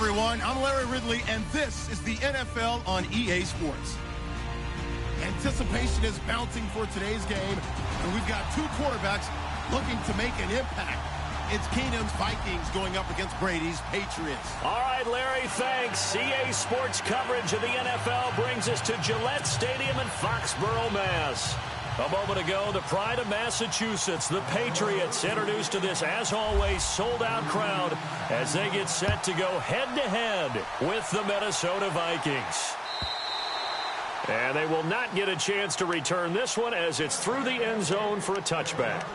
everyone. I'm Larry Ridley, and this is the NFL on EA Sports. Anticipation is mounting for today's game, and we've got two quarterbacks looking to make an impact. It's Keenum's Vikings going up against Brady's Patriots. All right, Larry, thanks. EA Sports coverage of the NFL brings us to Gillette Stadium in Foxborough, Mass. A moment ago, the pride of Massachusetts, the Patriots, introduced to this, as always, sold-out crowd as they get set to go head-to-head with the Minnesota Vikings. And they will not get a chance to return this one as it's through the end zone for a touchback.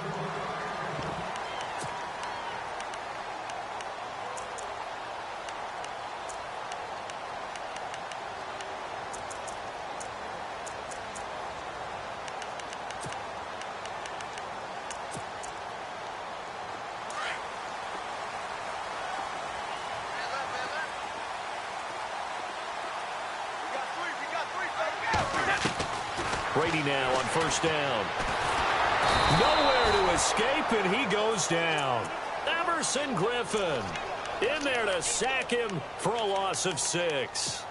Brady now on first down. Nowhere to escape, and he goes down. Emerson Griffin in there to sack him for a loss of 6.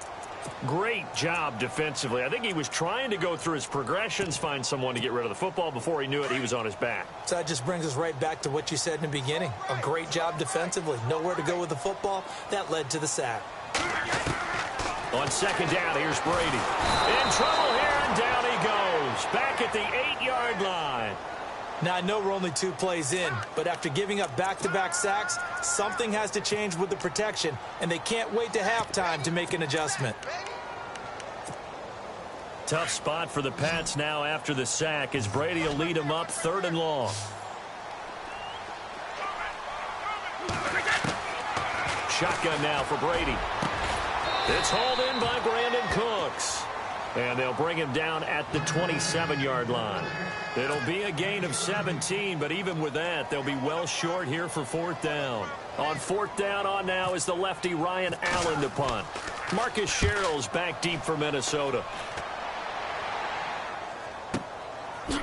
Great job defensively. I think he was trying to go through his progressions, find someone to get rid of the football. Before he knew it, he was on his back. So that just brings us right back to what you said in the beginning. A great job defensively. Nowhere to go with the football. That led to the sack. On second down, here's Brady. In trouble here, and down he goes. Back at the 8-yard line. Now, I know we're only 2 plays in, but after giving up back-to-back sacks, something has to change with the protection, and they can't wait to halftime to make an adjustment. Tough spot for the Pats now after the sack as Brady will lead them up 3rd and long. Shotgun now for Brady. It's hauled in by Brandon Cooks. And they'll bring him down at the 27-yard line. It'll be a gain of 17, but even with that, they'll be well short here for 4th down. On 4th down on now is the lefty Ryan Allen to punt. Marcus Sherrill's back deep for Minnesota. Good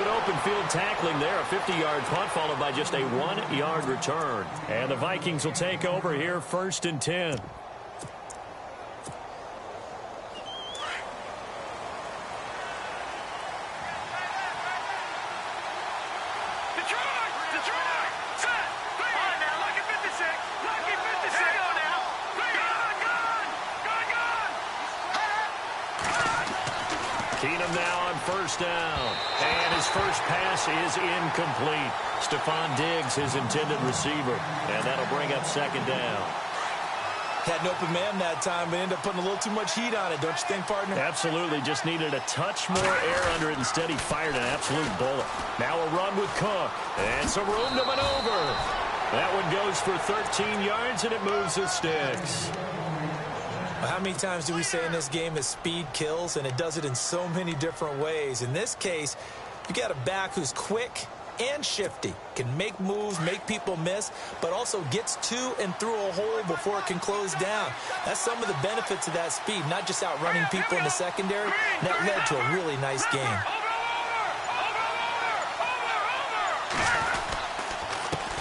open field tackling there. A 50-yard punt followed by just a 1-yard return. And the Vikings will take over here 1st and 10. Keenum now on first down. And his first pass is incomplete. Stephon Diggs, his intended receiver. And that'll bring up 2nd down. Had an open man that time, but ended up putting a little too much heat on it, don't you think, partner? Absolutely. Just needed a touch more air under it. Instead, he fired an absolute bullet. Now a run with Cook. And some room to maneuver. That one goes for 13 yards, and it moves the sticks. How many times do we say in this game that speed kills, and it does it in so many different ways? In this case, you got a back who's quick and shifty, can make moves, make people miss, but also gets to and through a hole before it can close down. That's some of the benefits of that speed, not just outrunning people in the secondary. That led to a really nice game.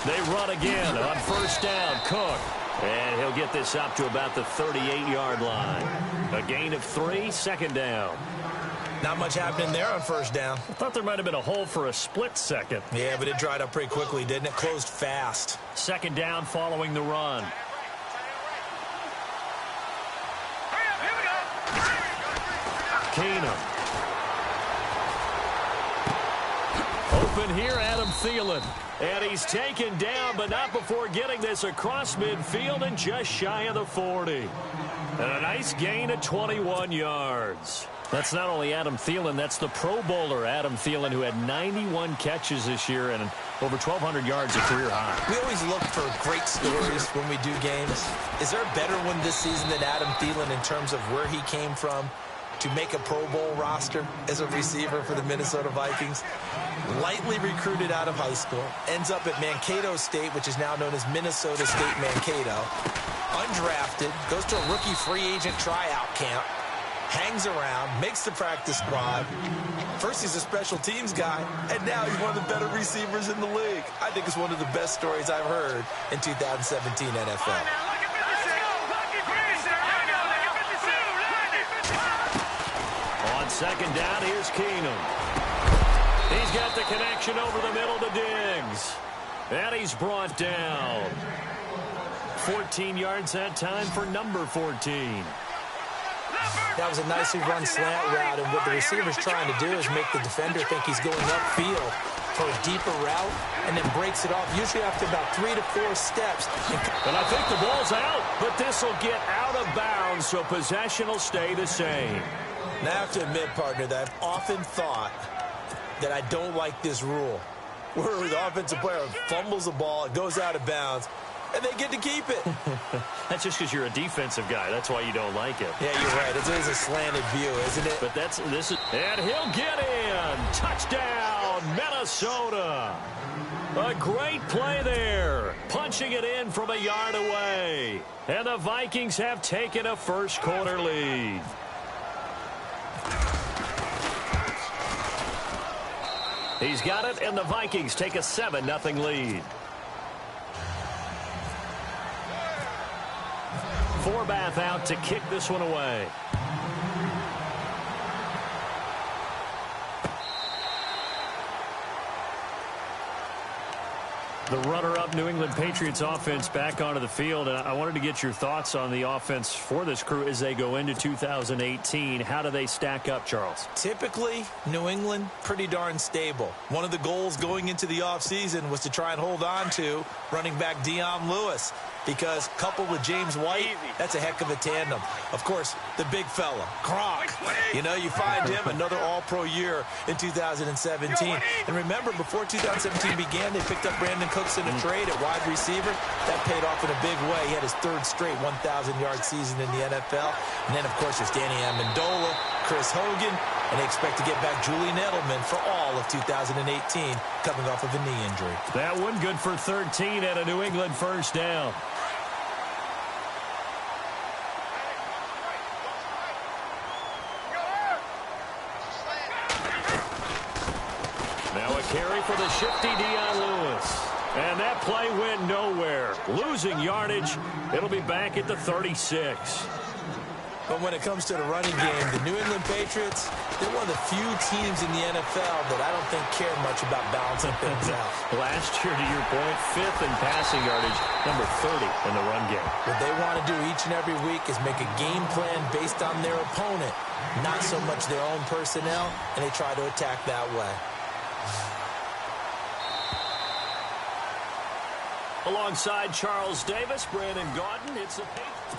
They run again on first down. Cook. And he'll get this up to about the 38-yard line. A gain of 3, 2nd down. Not much happening there on first down. I thought there might have been a hole for a split second. Yeah, but it dried up pretty quickly, didn't it? Closed fast. 2nd down following the run. Keenum. Open here, Adam Thielen. And he's taken down, but not before getting this across midfield and just shy of the 40. And a nice gain of 21 yards. That's not only Adam Thielen, that's the Pro Bowler Adam Thielen, who had 91 catches this year and over 1,200 yards, a career high. We always look for great stories when we do games. Is there a better one this season than Adam Thielen in terms of where he came from to make a Pro Bowl roster as a receiver for the Minnesota Vikings? Lightly recruited out of high school, ends up at Mankato State, which is now known as Minnesota State Mankato. Undrafted, goes to a rookie free agent tryout camp, hangs around, makes the practice squad. First, he's a special teams guy, and now he's one of the better receivers in the league. I think it's one of the best stories I've heard in 2017 NFL. On second down, here's Keenum. He's got the connection over the middle to Diggs. And he's brought down. 14 yards that time for number 14. That was a nicely run slant route, and what the receiver's trying to do is make the defender think he's going upfield for a deeper route, and then breaks it off, usually after about 3 to 4 steps. And I think the ball's out, but this will get out of bounds, so possession will stay the same. Now, I have to admit, partner, that I've often thought that I don't like this rule, where the offensive player fumbles the ball, it goes out of bounds, and they get to keep it. That's just because you're a defensive guy. That's why you don't like it. Yeah, you're right. It's always a slanted view, isn't it? But and he'll get in. Touchdown, Minnesota. A great play there. Punching it in from a yard away. And the Vikings have taken a first quarter lead. He's got it, and the Vikings take a 7-0 lead. Forbath out to kick this one away. The runner-up New England Patriots offense back onto the field. And I wanted to get your thoughts on the offense for this crew as they go into 2018. How do they stack up, Charles? Typically, New England, pretty darn stable. One of the goals going into the offseason was to try and hold on to running back Dion Lewis, because coupled with James White, that's a heck of a tandem. Of course, the big fella, Gronk. You know, you find him another all-pro year in 2017. And remember, before 2017 began, they picked up Brandon Cooks in a trade at wide receiver. That paid off in a big way. He had his 3rd straight 1,000-yard season in the NFL. And then, of course, there's Danny Amendola, Chris Hogan, and they expect to get back Julian Edelman for all of 2018, coming off of a knee injury. That one good for 13 and a New England first down. Now a carry for the shifty Dion Lewis. And that play went nowhere. Losing yardage. It'll be back at the 36. But when it comes to the running game, the New England Patriots, they're one of the few teams in the NFL that I don't think care much about balancing things out. Last year, to your point, 5th in passing yardage, number 30 in the run game. What they want to do each and every week is make a game plan based on their opponent, not so much their own personnel, and they try to attack that way. Alongside Charles Davis, Brandon Gaudin, it's the Patriots.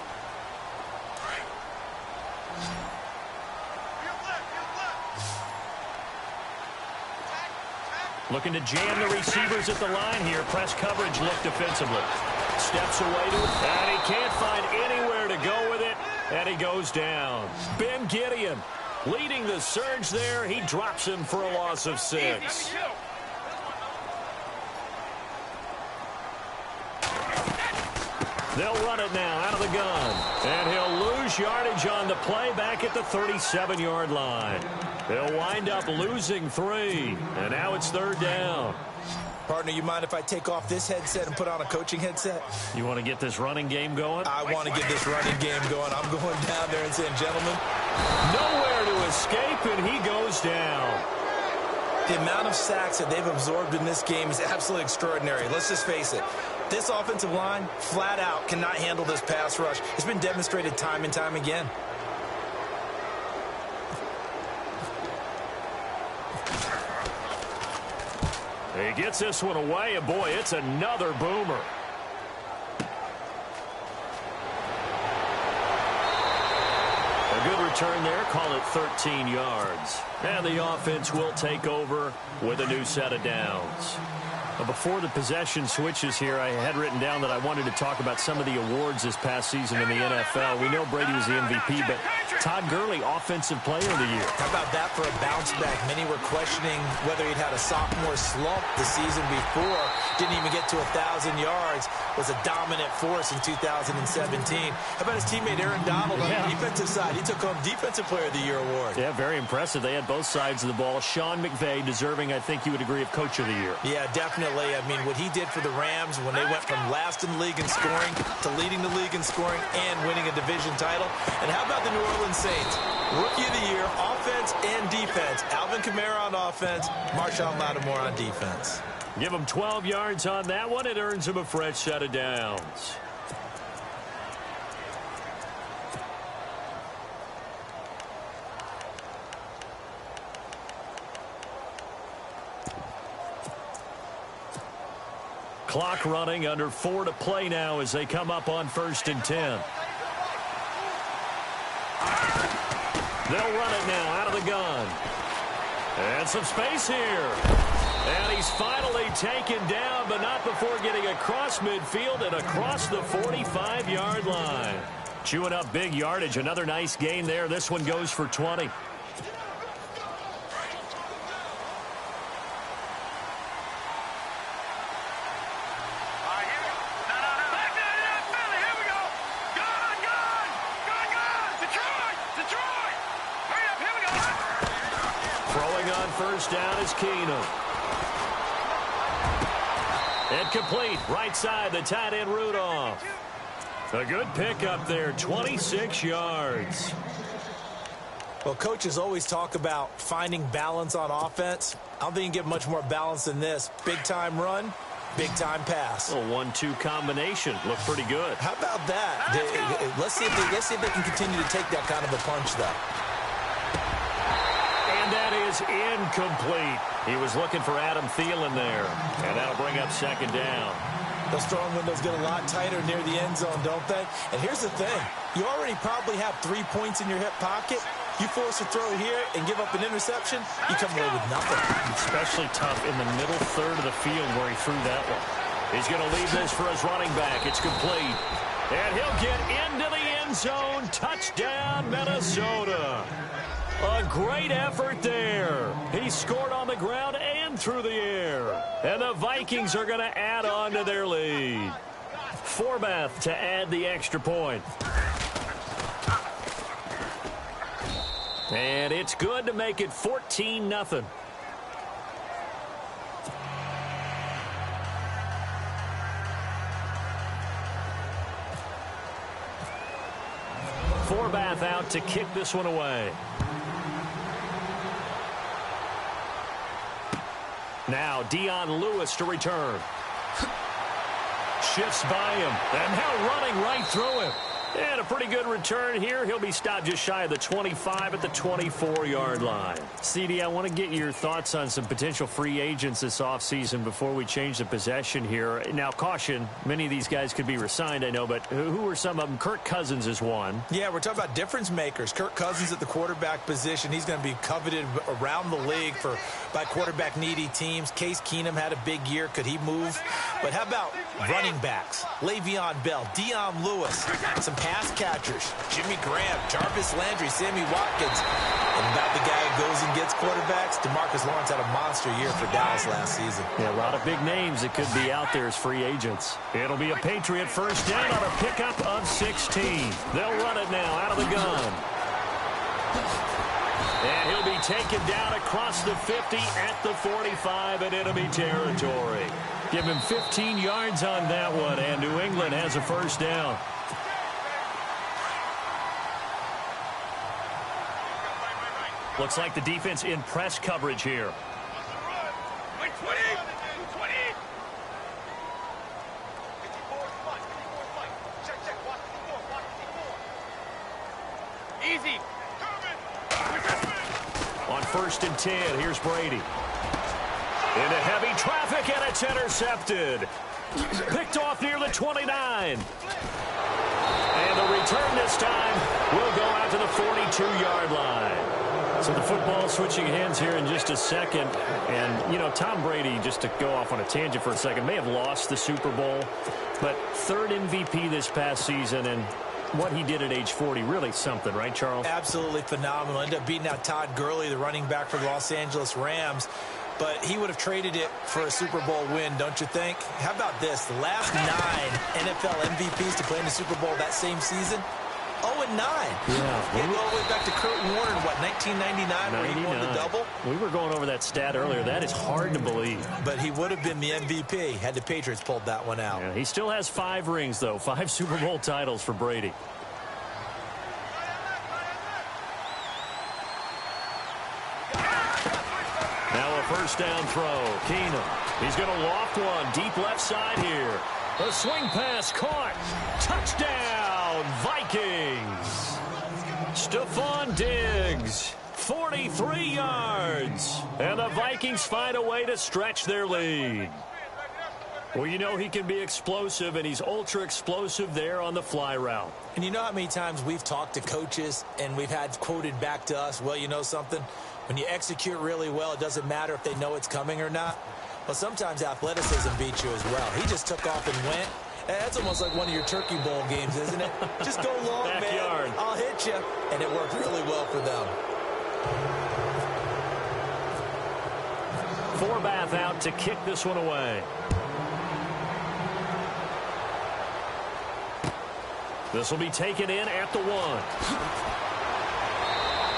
Looking to jam the receivers at the line here. Press coverage look defensively. Steps away to it, and he can't find anywhere to go with it, and he goes down. Ben Gideon leading the surge there. He drops him for a loss of 6. They'll run it now out of the gun, and he'll lose yardage on the play back at the 37-yard line. They'll wind up losing 3, and now it's 3rd down. Partner, you mind if I take off this headset and put on a coaching headset? You want to get this running game going? I want to get this running game going. I'm going down there and saying, gentlemen, nowhere to escape, and he goes down. The amount of sacks that they've absorbed in this game is absolutely extraordinary. Let's just face it. This offensive line, flat out, cannot handle this pass rush. It's been demonstrated time and time again. He gets this one away, and boy, it's another boomer. A good return there, call it 13 yards. And the offense will take over with a new set of downs. Before the possession switches here, I had written down that I wanted to talk about some of the awards this past season in the NFL. We know Brady was the MVP, but Todd Gurley, Offensive Player of the Year. How about that for a bounce back? Many were questioning whether he'd had a sophomore slump the season before. Didn't even get to 1,000 yards. Was a dominant force in 2017. How about his teammate Aaron Donald on the defensive side? He took home Defensive Player of the Year award. Yeah, very impressive. They had both sides of the ball. Sean McVay deserving, I think you would agree, of Coach of the Year. Yeah, definitely. I mean, what he did for the Rams when they went from last in the league in scoring to leading the league in scoring and winning a division title. And how about the New Orleans Saints? Rookie of the Year, offense and defense. Alvin Kamara on offense, Marshawn Lattimore on defense. Give him 12 yards on that one. It earns him a fresh set of downs. Clock running, under 4 to play now as they come up on 1st and 10. They'll run it now out of the gun. And some space here. And he's finally taken down, but not before getting across midfield and across the 45-yard line. Chewing up big yardage. Another nice gain there. This one goes for 20. First down is Keenum. Incomplete. Right side, the tight end Rudolph. A good pickup there, 26 yards. Well, coaches always talk about finding balance on offense. I don't think you can get much more balance than this. Big-time run, big-time pass. A 1-2 combination. Looked pretty good. How about that? Let's see if they can continue to take that kind of a punch, though. That is incomplete. He was looking for Adam Thielen there. And that'll bring up 2nd down. Those throwing windows get a lot tighter near the end zone, don't they? And here's the thing. You already probably have 3 points in your hip pocket. You force a throw here and give up an interception, you come away with nothing. Especially tough in the middle third of the field where he threw that one. He's going to leave this for his running back. It's complete. And he'll get into the end zone. Touchdown, Minnesota. A great effort there. He scored on the ground and through the air. And the Vikings are going to add on to their lead. Forbath to add the extra point. And it's good to make it 14-0. Forbath out to kick this one away. Now Dion Lewis to return. Shifts by him. And now running right through him. And a pretty good return here. He'll be stopped just shy of the 25 at the 24-yard line. CD, I want to get your thoughts on some potential free agents this offseason before we change the possession here. Now, caution, many of these guys could be resigned, I know, but who are some of them? Kirk Cousins is one. Yeah, we're talking about difference makers. Kirk Cousins at the quarterback position. He's going to be coveted around the league by quarterback-needy teams. Case Keenum had a big year. Could he move? But how about running backs? Le'Veon Bell, Dion Lewis, some pass catchers, Jimmy Graham, Jarvis Landry, Sammy Watkins. And about the guy who goes and gets quarterbacks, DeMarcus Lawrence had a monster year for Dallas last season. Yeah, a lot of big names that could be out there as free agents. It'll be a Patriot first down on a pickup of 16. They'll run it now out of the gun. And he'll be taken down across the 50 at the 45 in enemy territory. Give him 15 yards on that one, and New England has a first down. Looks like the defense in press coverage here. Easy. On 1st and 10, here's Brady. Into heavy traffic, and it's intercepted. Picked off near the 29. And the return this time will go out to the 42-yard line. So the football switching hands here in just a second. And, you know, Tom Brady, just to go off on a tangent for a second, may have lost the Super Bowl, but third MVP this past season, and what he did at age 40, really something, right, Charles? Absolutely phenomenal. Ended up beating out Todd Gurley, the running back for the Los Angeles Rams. But he would have traded it for a Super Bowl win, don't you think? How about this? The last 9 NFL MVPs to play in the Super Bowl that same season, 0-9. Yeah. You go all the way back to Kurt Warner in, what, 1999, where he won the double? We were going over that stat earlier. That is hard to believe. But he would have been the MVP had the Patriots pulled that one out. Yeah, he still has 5 rings, though. 5 Super Bowl titles for Brady. Now a first down throw. Keenum. He's going to loft one deep left side here. A swing pass caught. Touchdown, Vikings. Stephon Diggs, 43 yards. And the Vikings find a way to stretch their lead. Well, you know he can be explosive, and he's ultra explosive there on the fly route. And you know how many times we've talked to coaches and we've had quoted back to us, well, you know something? When you execute really well, it doesn't matter if they know it's coming or not. Well, sometimes athleticism beats you as well. He just took off and went. That's almost like one of your Turkey Bowl games, isn't it? Just go long, Backyard. man. I'll hit you. And it worked really well for them. Forbath out to kick this one away. This will be taken in at the 1.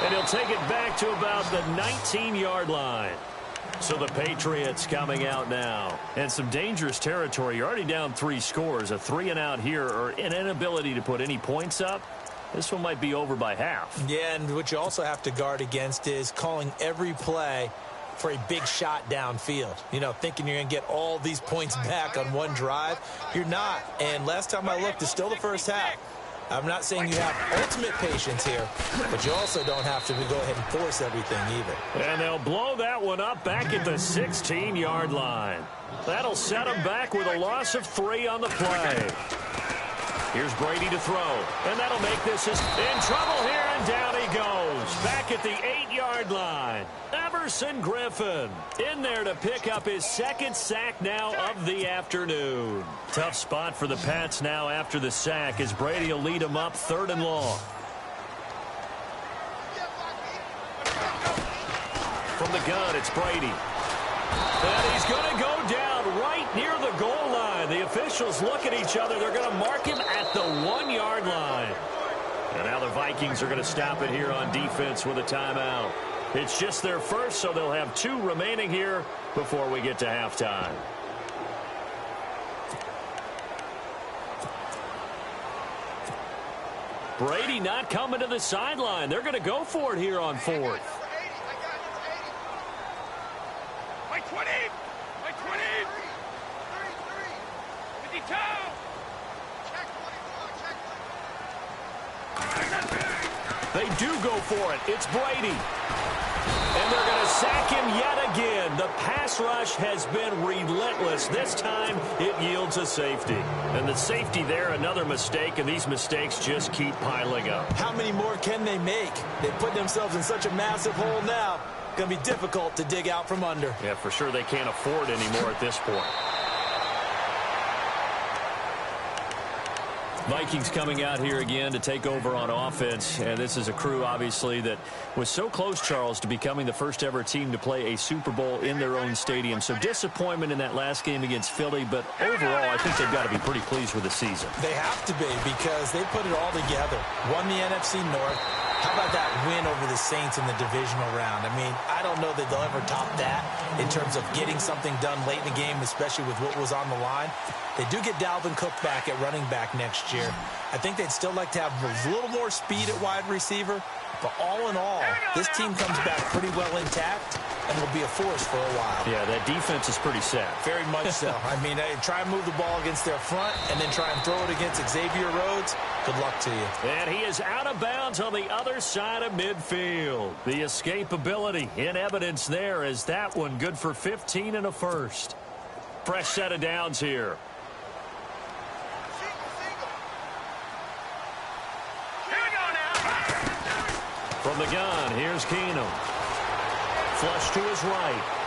And he'll take it back to about the 19-yard line. So the Patriots coming out now. And some dangerous territory. You're already down 3 scores. A 3-and-out here, or an inability to put any points up. This one might be over by half. Yeah, and what you also have to guard against is calling every play for a big shot downfield. You know, thinking you're going to get all these points back on one drive. You're not. And last time I looked, it's still the first half. I'm not saying you have ultimate patience here, but you also don't have to go ahead and force everything either. And they'll blow that one up back at the 16-yard line. That'll set them back with a loss of 3 on the play. Here's Brady to throw, and that'll make this in trouble here, and down he goes. Back at the 8-yard line. Everson Griffin in there to pick up his 2nd sack now of the afternoon. Tough spot for the Pats now after the sack as Brady will lead them up 3rd and long. From the gun, it's Brady. And he's going to go down right near the goal line. The officials look at each other. They're going to mark him at the 1-yard line. And now the Vikings are going to stop it here on defense with a timeout. It's just their first, so they'll have 2 remaining here before we get to halftime. Brady not coming to the sideline. They're going to go for it here on 4th. They do go for it. It's Brady. And they're going to sack him yet again. The pass rush has been relentless. This time, it yields a safety. And the safety there, another mistake, and these mistakes just keep piling up. How many more can they make? They put themselves in such a massive hole now. Going to be difficult to dig out from under. Yeah, for sure they can't afford anymore at this point. Vikings coming out here again to take over on offense. And this is a crew, obviously, that was so close, Charles, to becoming the first ever team to play a Super Bowl in their own stadium. So disappointment in that last game against Philly. But overall, I think they've got to be pretty pleased with the season. They have to be, because they put it all together. Won the NFC North. How about that win over the Saints in the divisional round? I mean, I don't know that they'll ever top that in terms of getting something done late in the game, especially with what was on the line. They do get Dalvin Cook back at running back next year. I think they'd still like to have a little more speed at wide receiver. But all in all, this team comes back pretty well intact and will be a force for a while. Yeah, that defense is pretty set. Very much so. I mean, try and move the ball against their front and then try and throw it against Xavier Rhodes. Good luck to you. And he is out of bounds on the other side of midfield. The escapability in evidence there, as that one good for 15 and a first. Fresh set of downs here. From the gun, here's Keenum. Flush to his right.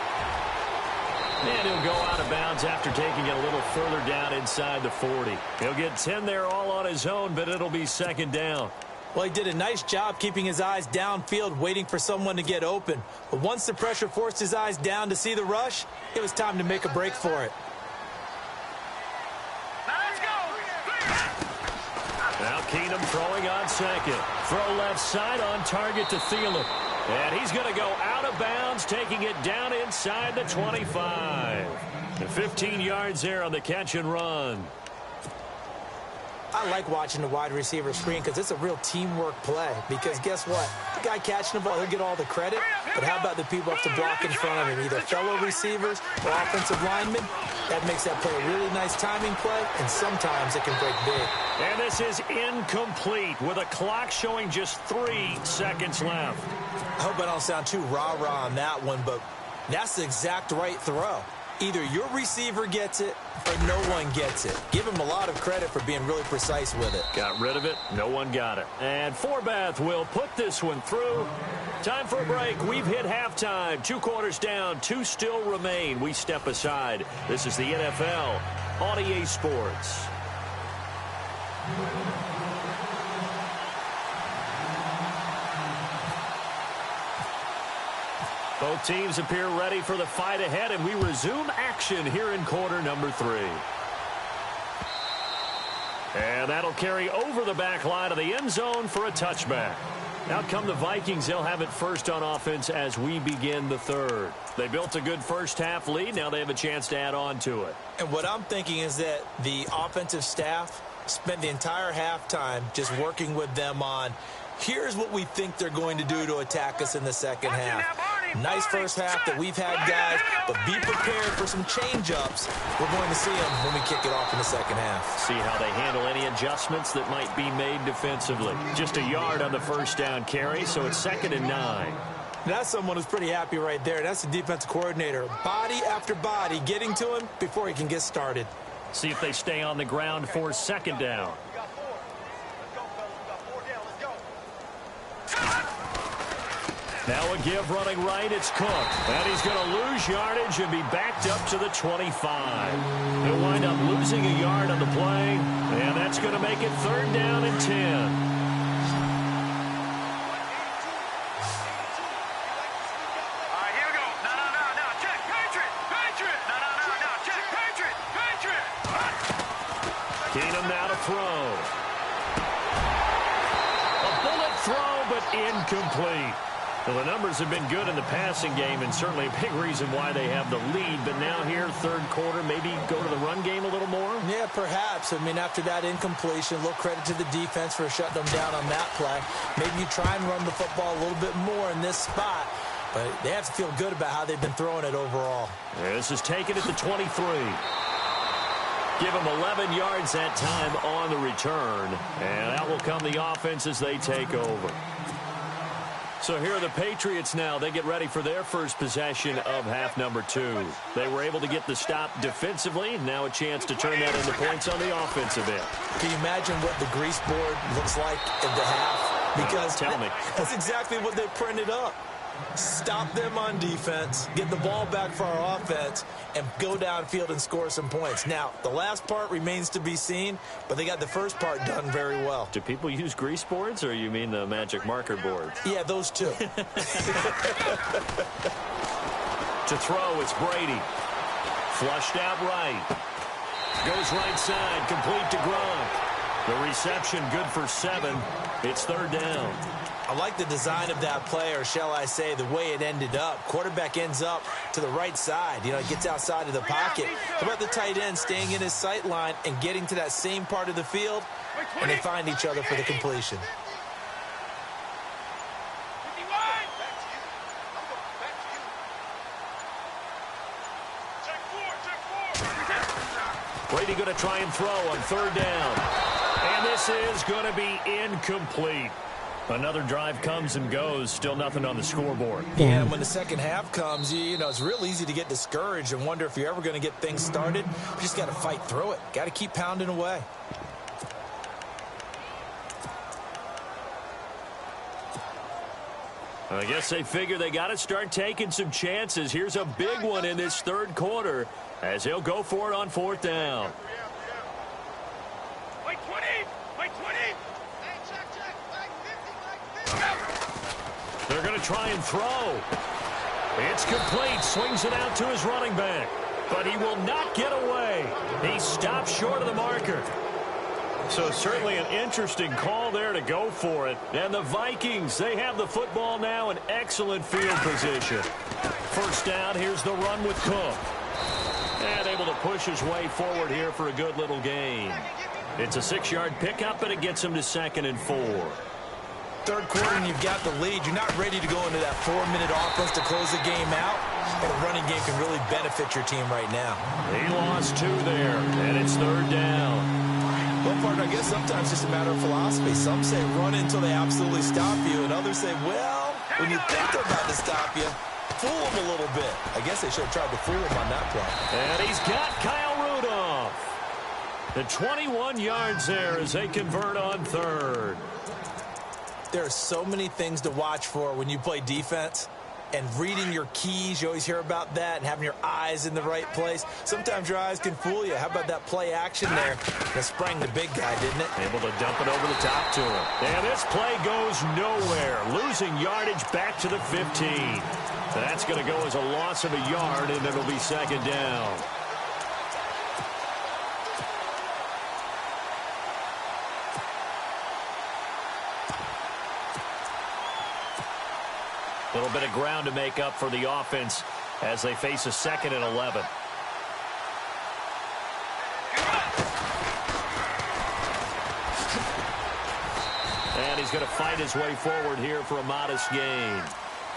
And he'll go out of bounds after taking it a little further down inside the 40. He'll get 10 there all on his own, but it'll be second down. Well, he did a nice job keeping his eyes downfield, waiting for someone to get open. But once the pressure forced his eyes down to see the rush, it was time to make a break for it. Now Keenum throwing on second. Throw left side on target to Thielen. And he's going to go out of bounds, taking it down inside the 25. And 15 yards there on the catch and run. I like watching the wide receiver screen because it's a real teamwork play. Because guess what? The guy catching the ball, he'll get all the credit. But how about the people up to block in front of him? Either fellow receivers or offensive linemen. That makes that play a really nice timing play, and sometimes it can break big. And this is incomplete with a clock showing just 3 seconds left. I hope I don't sound too rah-rah on that one, but that's the exact right throw. Either your receiver gets it or no one gets it. Give him a lot of credit for being really precise with it. Got rid of it. No one got it. And Forbath will put this one through. Time for a break. We've hit halftime. 2 quarters down. 2 still remain. We step aside. This is the NFL on EA Sports. Both teams appear ready for the fight ahead, and we resume action here in quarter number 3. And that'll carry over the back line of the end zone for a touchback. Out come the Vikings. They'll have it first on offense as we begin the third. They built a good first-half lead. Now they have a chance to add on to it. And what I'm thinking is that the offensive staff spent the entire halftime just working with them on, here's what we think they're going to do to attack us in the second half. Nice first half that we've had, guys, but be prepared for some change-ups. We're going to see them when we kick it off in the second half. See how they handle any adjustments that might be made defensively. Just a yard on the first down carry, so it's 2nd and 9. That's someone who's pretty happy right there. That's the defensive coordinator. Body after body getting to him before he can get started. See if they stay on the ground for 2nd down. Now a give running right, it's Cook. And he's going to lose yardage and be backed up to the 25. He'll wind up losing a yard on the play, and that's going to make it 3rd down and 10. Here we go. No. Check. Patriot. No. Check. Patriot. Keenum now to throw. A bullet throw, but incomplete. Well, the numbers have been good in the passing game, and certainly a big reason why they have the lead. But now here, third quarter, maybe go to the run game a little more? Yeah, perhaps. I mean, after that incompletion, a little credit to the defense for shutting them down on that play. Maybe you try and run the football a little bit more in this spot. But they have to feel good about how they've been throwing it overall. Yeah, this is taken at the 23. Give them 11 yards that time on the return. And out will come the offense as they take over. So here are the Patriots now. They get ready for their first possession of half number 2. They were able to get the stop defensively. Now a chance to turn that into points on the offensive end. Can you imagine what the grease board looks like at the half? Because tell me. That's exactly what they printed up. Stop them on defense, get the ball back for our offense, and go downfield and score some points. Now, the last part remains to be seen, but they got the first part done very well. Do people use grease boards, or you mean the magic marker board? Yeah, those two. To throw, it's Brady. Flushed out right. Goes right side, complete to Gronk. The reception good for 7. It's 3rd down. I like the design of that play, or shall I say the way it ended up. Quarterback ends up to the right side. You know, it gets outside of the pocket. How about the tight end staying in his sight line and getting to that same part of the field, and they find each other for the completion. Brady going to try and throw on 3rd down. And this is going to be incomplete. Another drive comes and goes. Still nothing on the scoreboard. Yeah, and when the second half comes, you know, it's real easy to get discouraged and wonder if you're ever going to get things started. You just got to fight through it. Got to keep pounding away. I guess they figure they got to start taking some chances. Here's a big one in this third quarter as he'll go for it on fourth down. Wait 20! Wait 20! Hey, check. Like 50, They're going to try and throw. It's complete. Swings it out to his running back. But he will not get away. He stops short of the marker. So certainly an interesting call there to go for it. And the Vikings, they have the football now in excellent field position. First down, here's the run with Cook. And able to push his way forward here for a good little gain. It's a 6-yard pickup, and it gets him to 2nd and 4. Third quarter, and you've got the lead. You're not ready to go into that 4-minute offense to close the game out. And a running game can really benefit your team right now. He lost 2 there, and it's 3rd down. Well, partner, I guess sometimes it's just a matter of philosophy. Some say run until they absolutely stop you, and others say, well, when you think they're about to stop you, fool them a little bit. I guess they should have tried to fool him on that play. And he's got Kyle Rudolph. The 21 yards there as they convert on 3rd. There are so many things to watch for when you play defense. And reading your keys, you always hear about that, and having your eyes in the right place. Sometimes your eyes can fool you. How about that play action there? That sprang the big guy, didn't it? Able to dump it over the top to him. And this play goes nowhere. Losing yardage back to the 15. That's going to go as a loss of a yard, and it'll be 2nd down. A little bit of ground to make up for the offense as they face a 2nd and 11. And he's going to fight his way forward here for a modest gain.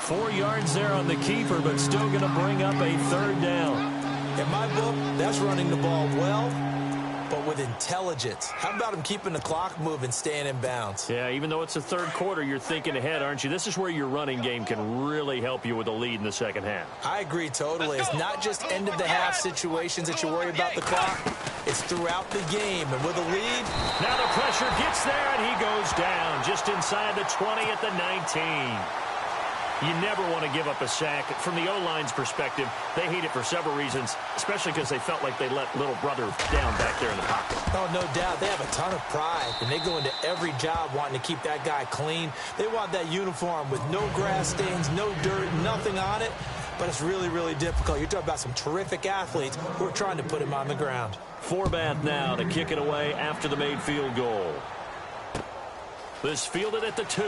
4 yards there on the keeper, but still going to bring up a 3rd down. In my book, that's running the ball well, but with intelligence. How about him keeping the clock moving, staying in bounds? Yeah, even though it's the 3rd quarter, you're thinking ahead, aren't you? This is where your running game can really help you with a lead in the 2nd half. I agree totally. It's not just end-of-the-half situations that you worry about the clock. It's throughout the game. And with a lead... Now the pressure gets there, and he goes down just inside the 20 at the 19. You never want to give up a sack. From the O-line's perspective, they hate it for several reasons, especially because they felt like they let little brother down back there in the pocket. Oh, no doubt. They have a ton of pride, and they go into every job wanting to keep that guy clean. They want that uniform with no grass stains, no dirt, nothing on it. But it's really, really difficult. You're talking about some terrific athletes who are trying to put him on the ground. Forbath now to kick it away after the made field goal. This fielded at the 2.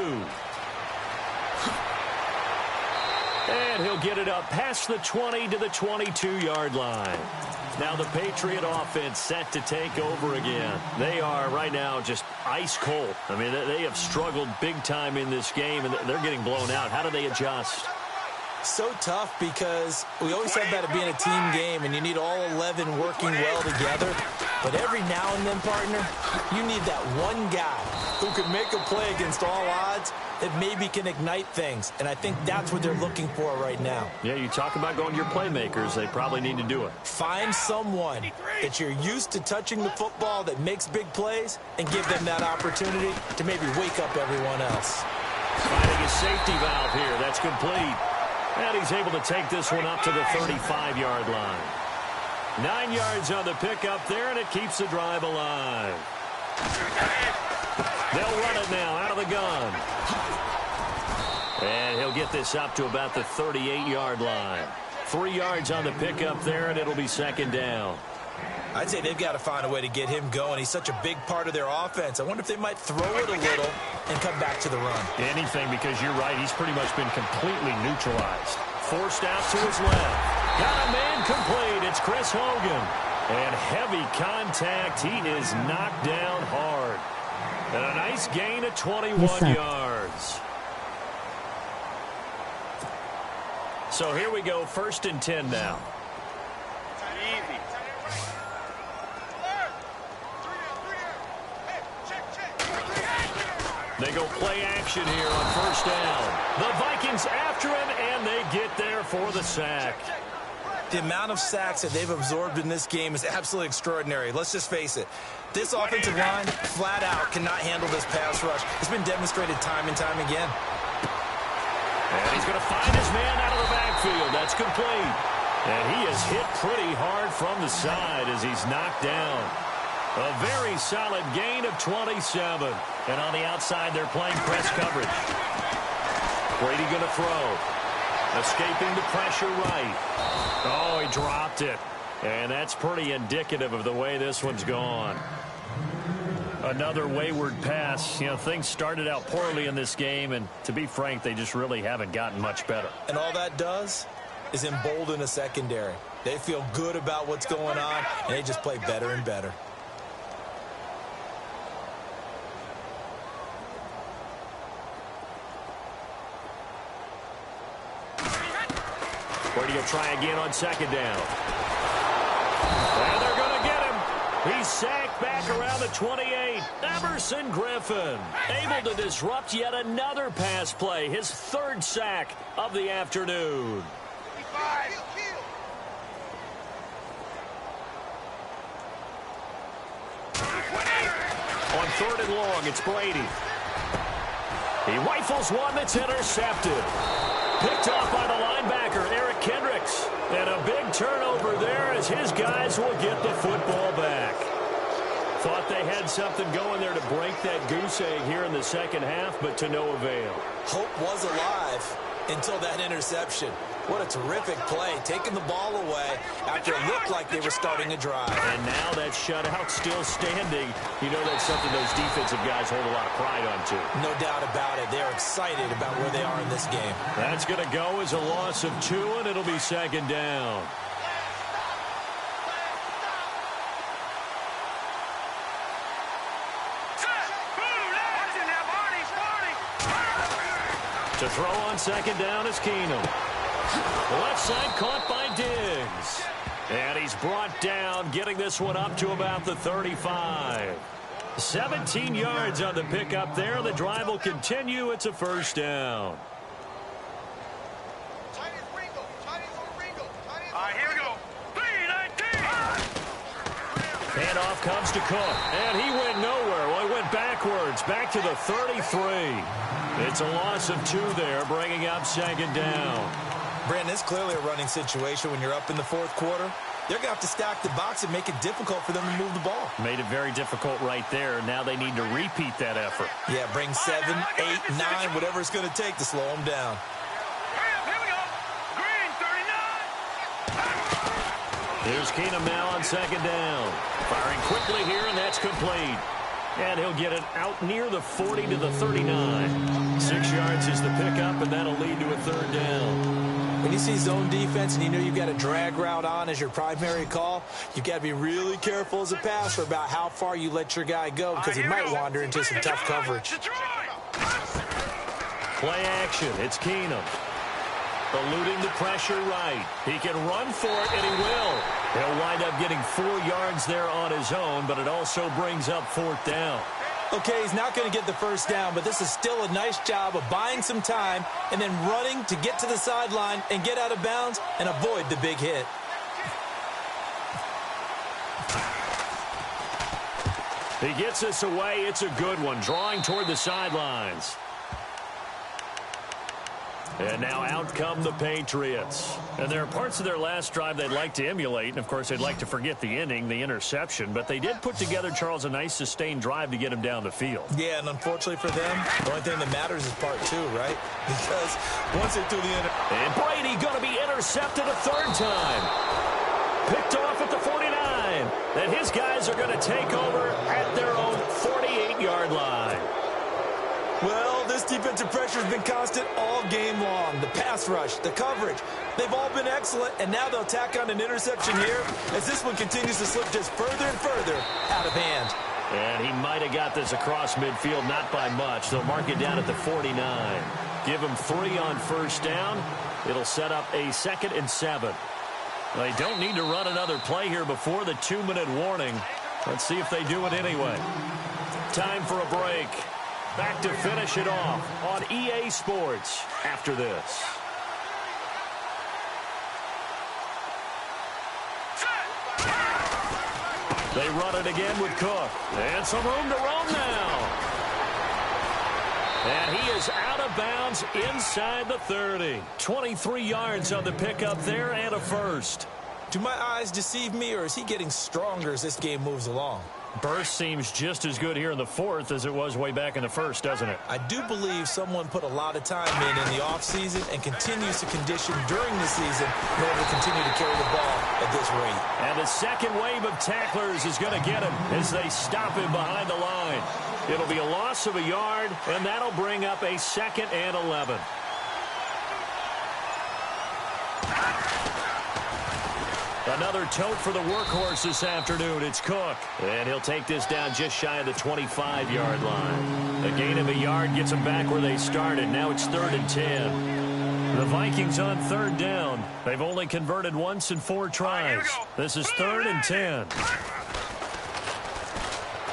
And he'll get it up past the 20 to the 22-yard line. Now the Patriot offense set to take over again. They are right now just ice cold. I mean, they have struggled big time in this game, and they're getting blown out. How do they adjust? So tough because we always said about it being a team game, and you need all 11 working well together. But every now and then, partner, you need that one guy who can make a play against all odds that maybe can ignite things. And I think that's what they're looking for right now. Yeah, you talk about going to your playmakers. They probably need to do it. Find someone that you're used to touching the football that makes big plays and give them that opportunity to maybe wake up everyone else. Finding a safety valve here. That's complete. And he's able to take this one up to the 35-yard line. 9 yards on the pickup there, and it keeps the drive alive. They'll run it now out of the gun. And he'll get this up to about the 38-yard line. 3 yards on the pickup there, and it'll be 2nd down. I'd say they've got to find a way to get him going. He's such a big part of their offense. I wonder if they might throw it a little and come back to the run. Anything, because you're right. He's pretty much been completely neutralized. Forced out to his left. Got a man complete. It's Chris Hogan. And heavy contact. He is knocked down hard. And a nice gain of 21 yards. So here we go, 1st and 10 now. They go play action here on 1st down. The Vikings after him, and they get there for the sack. The amount of sacks that they've absorbed in this game is absolutely extraordinary. Let's just face it. This offensive line, flat out, cannot handle this pass rush. It's been demonstrated time and time again. And he's going to find his man out of the backfield. That's complete. And he is hit pretty hard from the side as he's knocked down. A very solid gain of 27. And on the outside, they're playing press coverage. Brady going to throw. Escaping the pressure right. Oh, he dropped it. And that's pretty indicative of the way this one's gone. Another wayward pass. You know, things started out poorly in this game, and to be frank, they just really haven't gotten much better. And all that does is embolden a secondary. They feel good about what's going on, and they just play better and better. Brady will try again on second down. And they're going to get him. He's sacked back around the 28. Emerson Griffin able to disrupt yet another pass play. His third sack of the afternoon. On third and long, it's Brady. He rifles one that's intercepted. Picked off by the linebacker, Eric Kendricks. And a big turnover there as his guys will get the football back. Thought they had something going there to break that goose egg here in the second half, but to no avail. Hope was alive until that interception. What a terrific play, taking the ball away after it looked like they were starting a drive. And now that shutout still standing. You know that's something those defensive guys hold a lot of pride on, too. No doubt about it. They're excited about where they are in this game. That's going to go as a loss of 2, and it'll be second down. To throw on second down is Keenum. Left side caught by Diggs. And he's brought down, getting this one up to about the 35. 17 yards on the pickup there. The drive will continue. It's a first down. Here we go. 3-19. Handoff comes to Cook. And he went nowhere. Well, he went backwards. Back to the 33. It's a loss of 2 there, bringing up second down. Brandon, it's clearly a running situation when you're up in the fourth quarter. They're going to have to stack the box and make it difficult for them to move the ball. Made it very difficult right there. Now they need to repeat that effort. Yeah, bring 7, 8, 9, whatever it's going to take to slow them down. Here we go. Green, 39. Here's Keenum now on second down. Firing quickly here, and that's complete. And he'll get it out near the 40 to the 39. 6 yards is the pickup, and that'll lead to a third down. When you see zone defense and you know you've got a drag route on as your primary call, you've got to be really careful as a passer about how far you let your guy go because he might wander into some tough coverage. Play action. It's Keenum. Eluding the pressure right. He can run for it, and he will. He'll wind up getting 4 yards there on his own, but it also brings up fourth down. Okay, he's not going to get the first down, but this is still a nice job of buying some time and then running to get to the sideline and get out of bounds and avoid the big hit. He gets us away. It's a good one, drawing toward the sidelines. And now out come the Patriots. And there are parts of their last drive they'd like to emulate. And, of course, they'd like to forget the inning, the interception. But they did put together, Charles, a nice sustained drive to get him down the field. Yeah, and unfortunately for them, the only thing that matters is part 2, right? Because once they do the end. And Brady going to be intercepted a third time. Picked off at the 49. And his guys are going to take over at their own 48-yard line. Well, this defensive pressure has been constant all game long. The pass rush, the coverage, they've all been excellent, and now they'll tack on an interception here as this one continues to slip just further and further out of hand. And he might have got this across midfield, not by much. They'll mark it down at the 49. Give him 3 on first down. It'll set up a 2nd and 7. They don't need to run another play here before the 2-minute warning. Let's see if they do it anyway. Time for a break. Back to finish it off on EA Sports after this. They run it again with Cook. And some room to roam now. And he is out of bounds inside the 30. 23 yards on the pickup there and a first. Do my eyes deceive me, or is he getting stronger as this game moves along? Burst seems just as good here in the fourth as it was way back in the first, doesn't it? I do believe someone put a lot of time in the offseason and continues to condition during the season in order to continue to carry the ball at this rate. And the second wave of tacklers is going to get him as they stop him behind the line. It'll be a loss of a yard, and that'll bring up a 2nd and 11. Another tote for the workhorse this afternoon. It's Cook. And he'll take this down just shy of the 25-yard line. A gain of a yard gets them back where they started. Now it's 3rd and 10. The Vikings on 3rd down. They've only converted once in 4 tries. This is 3rd and 10.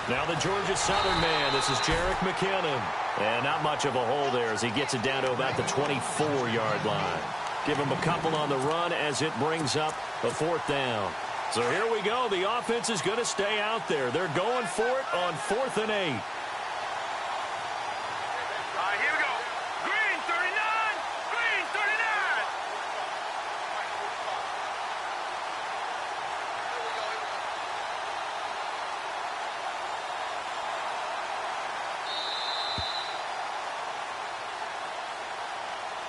Now the Georgia Southern man. This is Jerick McKinnon. And not much of a hole there as he gets it down to about the 24-yard line. Give him a couple on the run as it brings up a 4th down. So here we go. The offense is going to stay out there. They're going for it on 4th and 8. Here we go. Green 39. Green 39.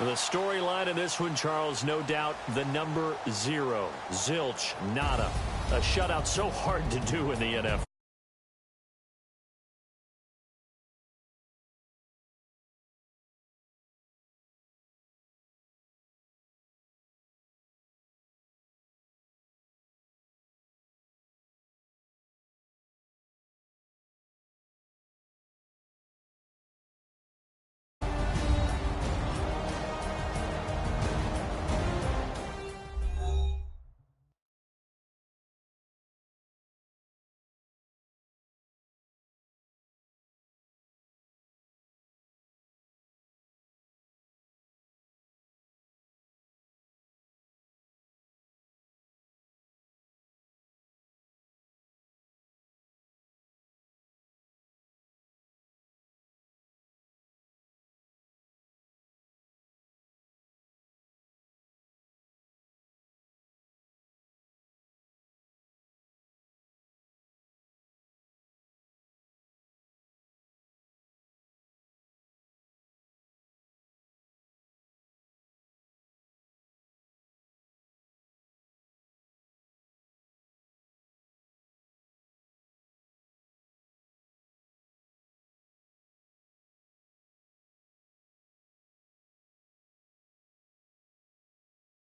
The storyline in this one, Charles, no doubt the number 0. Zilch, nada. A shutout so hard to do in the NFL.